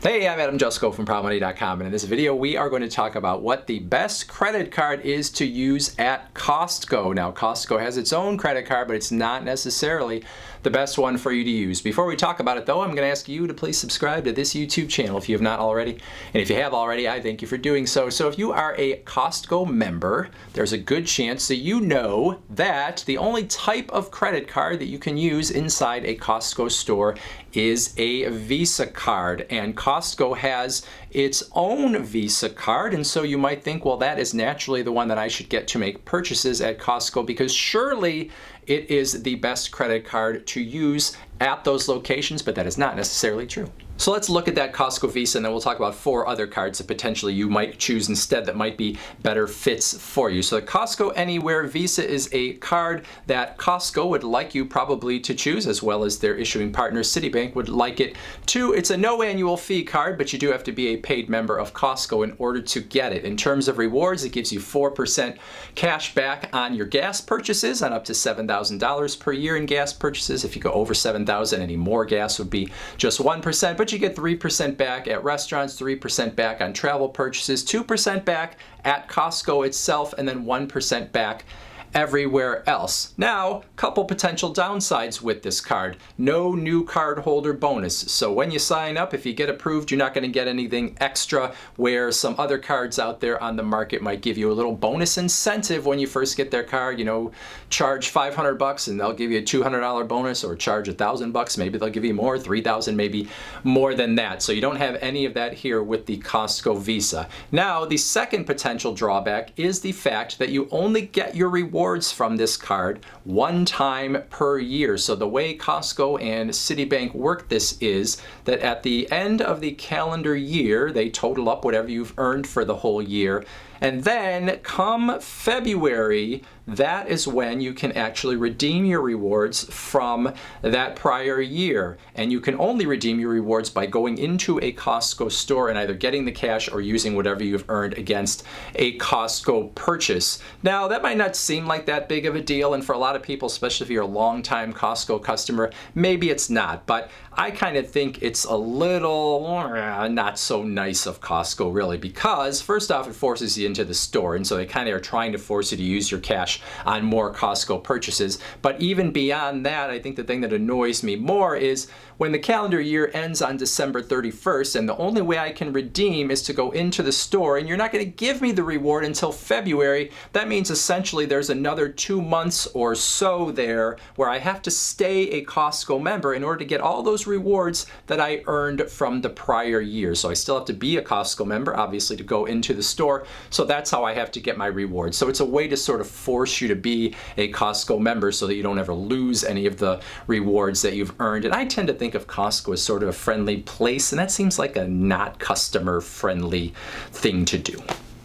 Hey, I'm Jusko from ProbMoney.com, and in this video we are going to talk about what the best credit card is to use at Costco. Now, Costco has its own credit card, but it's not necessarily the best one for you to use. Before we talk about it though, I'm going to ask you to please subscribe to this YouTube channel if you have not already. And if you have already, I thank you for doing so. So if you are a Costco member, there's a good chance that you know that the only type of credit card that you can use inside a Costco store is a Visa card, and Costco has its own Visa card, and so you might think, well, that is naturally the one that I should get to make purchases at Costco because surely it is the best credit card to use at those locations, but that is not necessarily true. So let's look at that Costco Visa, and then we'll talk about 4 other cards that potentially you might choose instead that might be better fits for you. So the Costco Anywhere Visa is a card that Costco would like you probably to choose, as well as their issuing partner Citibank would like it too. It's a no annual fee card, but you do have to be a paid member of Costco in order to get it. In terms of rewards, it gives you 4% cash back on your gas purchases, on up to $7,000 per year in gas purchases. If you go over $7,000, any more gas would be just 1%, but you get 3% back at restaurants, 3% back on travel purchases, 2% back at Costco itself, and then 1% back everywhere else. Now, couple potential downsides with this card. No new card holder bonus. So when you sign up, if you get approved, you're not going to get anything extra, where some other cards out there on the market might give you a little bonus incentive when you first get their card. You know, charge $500 and they'll give you a $200 bonus, or charge $1,000, maybe they'll give you more, $3,000, maybe more than that. So you don't have any of that here with the Costco Visa. Now, the second potential drawback is the fact that you only get your rewards from this card one time per year. So the way Costco and Citibank work this is that at the end of the calendar year, they total up whatever you've earned for the whole year. And then come February, that is when you can actually redeem your rewards from that prior year. And you can only redeem your rewards by going into a Costco store and either getting the cash or using whatever you've earned against a Costco purchase. Now, that might not seem like that big of a deal, and for a lot of people, especially if you're a longtime Costco customer, maybe it's not. But I kind of think it's a little not so nice of Costco, really, because first off, it forces you into the store, and so they kind of are trying to force you to use your cash on more Costco purchases. But even beyond that, I think the thing that annoys me more is when the calendar year ends on December 31st, and the only way I can redeem is to go into the store, and you're not going to give me the reward until February. That means essentially there's another 2 months or so there where I have to stay a Costco member in order to get all those rewards that I earned from the prior year. So I still have to be a Costco member, obviously, to go into the store. So that's how I have to get my rewards. So it's a way to sort of force you to be a Costco member so that you don't ever lose any of the rewards that you've earned. And I tend to think of Costco as sort of a friendly place, and that seems like a not customer friendly thing to do.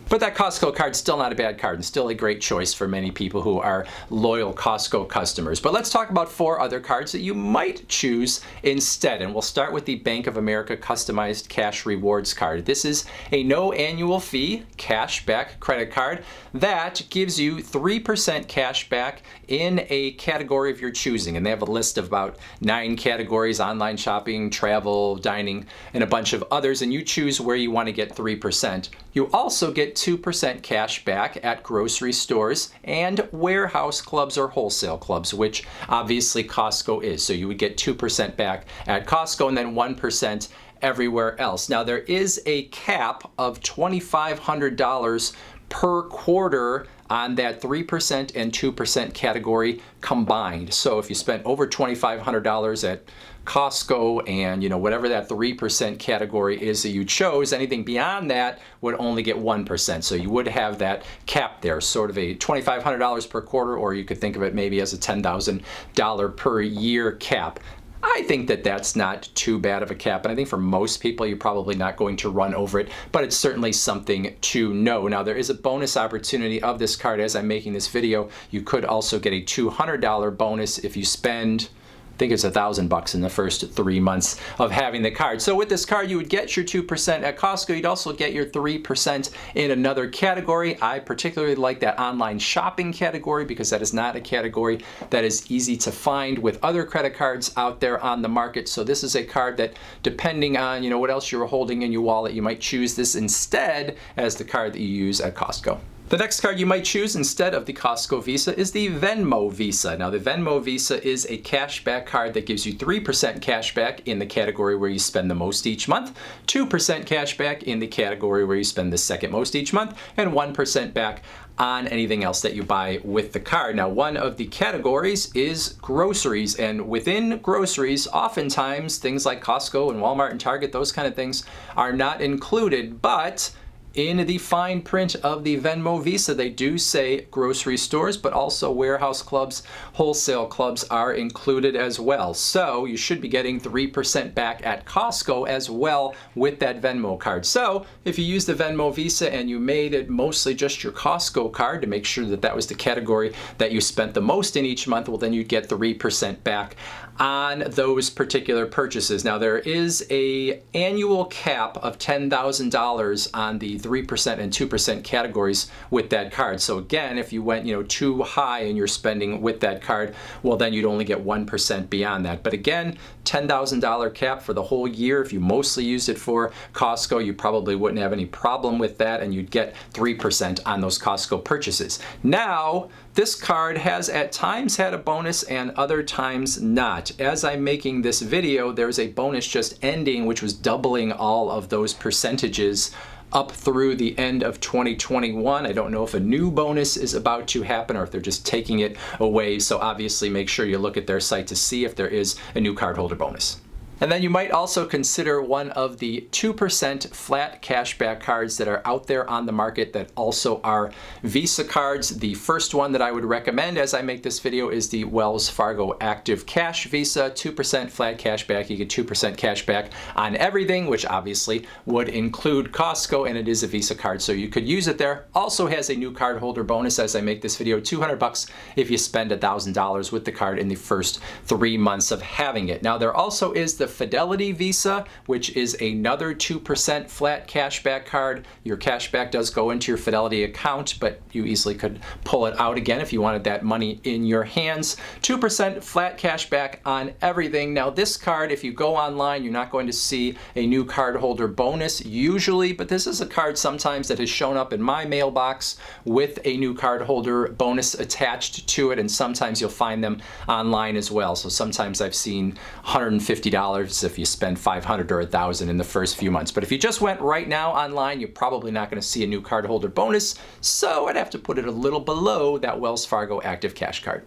But that Costco card's still not a bad card, and still a great choice for many people who are loyal Costco customers. But let's talk about 4 other cards that you might choose instead. And we'll start with the Bank of America Customized Cash Rewards card. This is a no annual fee cash back credit card that gives you 3% cash back in a category of your choosing. And they have a list of about 9 categories: online shopping, travel, dining, and a bunch of others. And you choose where you want to get 3%. You also get 2% cash back at grocery stores and warehouse clubs or wholesale clubs, which obviously Costco is. So you would get 2% back at Costco and then 1% everywhere else. Now, there is a cap of $2,500 per quarter on that 3% and 2% category combined. So if you spent over $2,500 at Costco and, you know, whatever that 3% category is that you chose, anything beyond that would only get 1%. So you would have that cap there, sort of a $2,500 per quarter, or you could think of it maybe as a $10,000 per year cap. I think that that's not too bad of a cap, and I think for most people you're probably not going to run over it, but it's certainly something to know. Now, there is a bonus opportunity of this card as I'm making this video. You could also get a $200 bonus if you spend think it's $1,000 in the first 3 months of having the card. So with this card, you would get your 2% at Costco. You'd also get your 3% in another category. I particularly like that online shopping category because that is not a category that is easy to find with other credit cards out there on the market. So this is a card that, depending on what else you're holding in your wallet, you might choose this instead as the card that you use at Costco. The next card you might choose instead of the Costco Visa is the Venmo Visa. Now, the Venmo Visa is a cashback card that gives you 3% cashback in the category where you spend the most each month, 2% cashback in the category where you spend the second most each month, and 1% back on anything else that you buy with the card. Now, one of the categories is groceries, and within groceries, oftentimes things like Costco and Walmart and Target, those kind of things are not included, but in the fine print of the Venmo Visa, they do say grocery stores, but also warehouse clubs, wholesale clubs are included as well. So you should be getting 3% back at Costco as well with that Venmo card. So if you use the Venmo Visa and you made it mostly just your Costco card to make sure that that was the category that you spent the most in each month, well, then you'd get 3% back on those particular purchases. Now, there is a annual cap of $10,000 on the 3% and 2% categories with that card. So again, if you went too high in your spending with that card, well, then you'd only get 1% beyond that. But again, $10,000 cap for the whole year. If you mostly used it for Costco, you probably wouldn't have any problem with that, and you'd get 3% on those Costco purchases. Now, this card has at times had a bonus and other times not. As I'm making this video, there's a bonus just ending, which was doubling all of those percentages up through the end of 2021. I don't know if a new bonus is about to happen or if they're just taking it away. So obviously make sure you look at their site to see if there is a new cardholder bonus. And then you might also consider one of the 2% flat cashback cards that are out there on the market that also are Visa cards. The first one that I would recommend as I make this video is the Wells Fargo Active Cash Visa, 2% flat cashback. You get 2% cashback on everything, which obviously would include Costco, and it is a Visa card, so you could use it there. Also has a new cardholder bonus as I make this video, $200 if you spend $1,000 with the card in the first 3 months of having it. Now, there also is the Fidelity Visa, which is another 2% flat cashback card. Your cashback does go into your Fidelity account, but you easily could pull it out again if you wanted that money in your hands. 2% flat cashback on everything. Now, this card, if you go online, you're not going to see a new cardholder bonus usually, but this is a card sometimes that has shown up in my mailbox with a new cardholder bonus attached to it, and sometimes you'll find them online as well. So sometimes I've seen $150 if you spend $500 or $1,000 in the first few months. But if you just went right now online, you're probably not going to see a new cardholder bonus, so I'd have to put it a little below that Wells Fargo Active Cash card.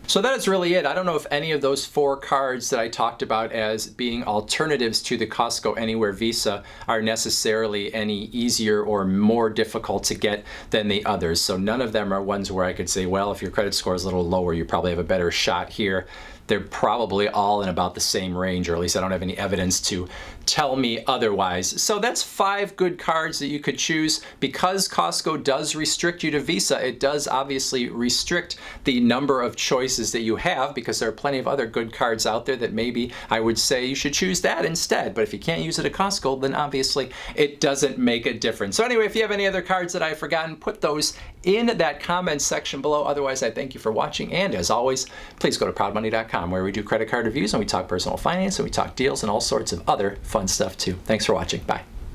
So that is really it. I don't know if any of those 4 cards that I talked about as being alternatives to the Costco Anywhere Visa are necessarily any easier or more difficult to get than the others. So none of them are ones where I could say, well, if your credit score is a little lower, you probably have a better shot here. They're probably all in about the same range, or at least I don't have any evidence to tell me otherwise. So that's 5 good cards that you could choose. Because Costco does restrict you to Visa, it does obviously restrict the number of choices that you have, because there are plenty of other good cards out there that maybe I would say you should choose that instead. But if you can't use it at Costco, then obviously it doesn't make a difference. So anyway, if you have any other cards that I've forgotten, put those in that comment section below. Otherwise, I thank you for watching, and as always, please go to proudmoney.com, where we do credit card reviews and we talk personal finance and we talk deals and all sorts of other fun stuff too. Thanks for watching. Bye.